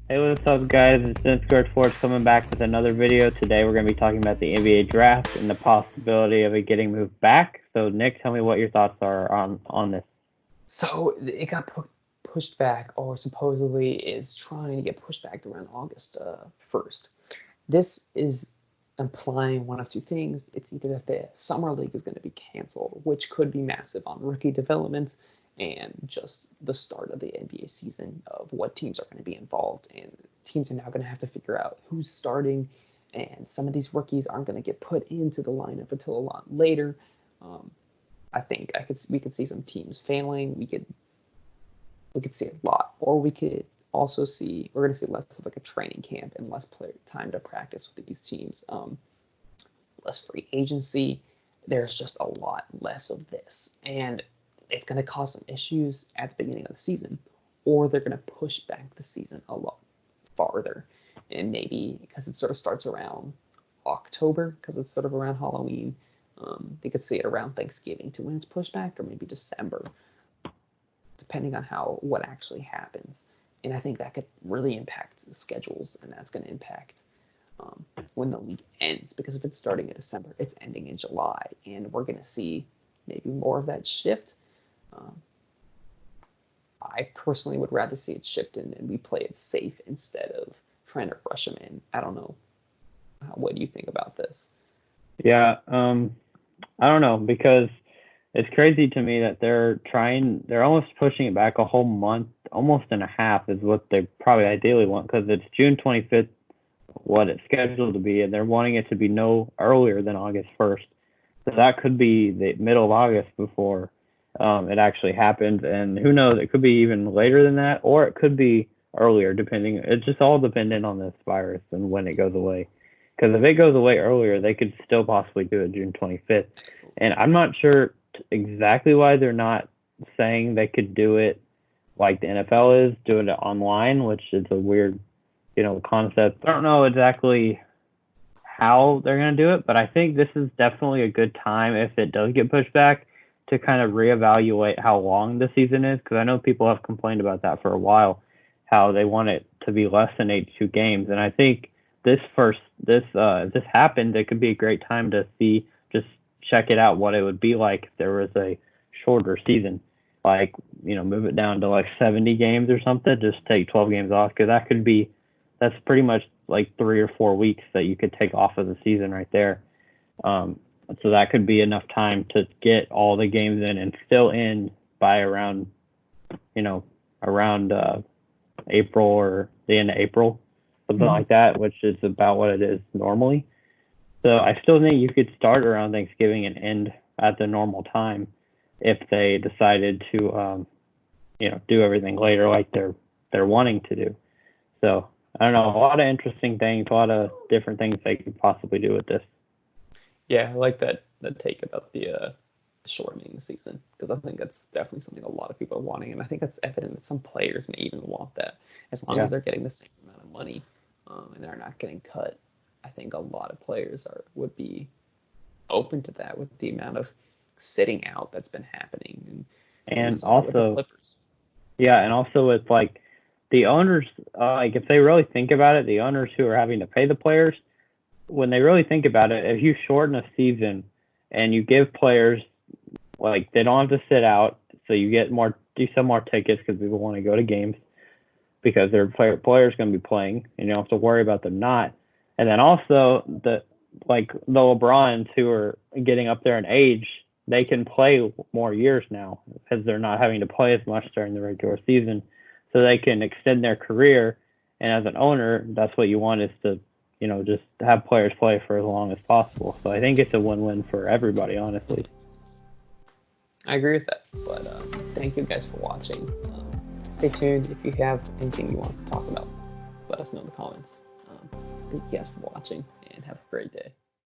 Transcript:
Hey, what's up, guys? It's Discord Force coming back with another video. Today, we're going to be talking about the NBA draft and the possibility of it getting moved back. So, Nick, tell me what your thoughts are on this. So it got pushed back, or supposedly is trying to get pushed back around August 1st. This is implying one of two things. It's either that the summer league is going to be canceled, which could be massive on rookie development and just the start of the NBA season of what teams are going to be involved. And teams are now going to have to figure out who's starting, and some of these rookies aren't going to get put into the lineup until a lot later. Um, I think we could see some teams failing. We could see a lot, or we could also see we're going to see less of like a training camp and less player time to practice with these teams. Less free agency. There's just a lot less of this, and it's going to cause some issues at the beginning of the season, or they're going to push back the season a lot farther, and maybe because it sort of starts around October, because it's sort of around Halloween. They could see it around Thanksgiving to when it's pushed back, or maybe December, depending on what actually happens. And I think that could really impact the schedules, and that's going to impact when the league ends. Because if it's starting in December, it's ending in July, and we're going to see maybe more of that shift. Um, I personally would rather see it shift in and we play it safe instead of trying to rush them in. I don't know. What do you think about this? Yeah, I don't know because it's crazy to me that they're almost pushing it back a whole month, almost and a half is what they probably ideally want because it's June 25th, what it's scheduled to be, and they're wanting it to be no earlier than August 1st. So that could be the middle of August before it actually happens, and who knows? It could be even later than that, or it could be earlier, depending. It's just all dependent on this virus and when it goes away. Because if it goes away earlier, they could still possibly do it June 25th, and I'm not sure exactly why they're not saying they could do it like the NFL is doing it online, which is a weird, concept. I don't know exactly how they're going to do it, but I think this is definitely a good time if it does get pushed back to kind of reevaluate how long the season is because I know people have complained about that for a while, how they want it to be less than 82 games, and I think if this happened, it could be a great time to see just check it out what it would be like if there was a shorter season, like move it down to like 70 games or something, just take 12 games off because that's pretty much like 3 or 4 weeks that you could take off of the season right there. Um, so that could be enough time to get all the games in and still end by you know, around April or the end of April, something like that, which is about what it is normally. So I still think you could start around Thanksgiving and end at the normal time if they decided to, do everything later like they're wanting to do. So I don't know, a lot of interesting things, a lot of different things they could possibly do with this. Yeah, I like that take about the shortening the season because I think that's definitely something a lot of people are wanting, and I think that's evident that some players may even want that as long Yeah. as they're getting the same amount of money and they're not getting cut. I think a lot of players would be open to that with the amount of sitting out that's been happening, and we And saw that with the also, Clippers. yeah, and also with like the owners, like if they really think about it, the owners who are having to pay the players, when they really think about it, if you shorten a season and you give players like they don't have to sit out, so you sell more tickets because people want to go to games because their players going to be playing, and you don't have to worry about them not. And then also the LeBrons who are getting up there in age, they can play more years now because they're not having to play as much during the regular season, so they can extend their career. And as an owner, that's what you want is to just have players play for as long as possible. So I think it's a win-win for everybody, honestly. I agree with that, but thank you guys for watching. Stay tuned if you have anything you want us to talk about. Let us know in the comments. Thank you guys for watching and have a great day.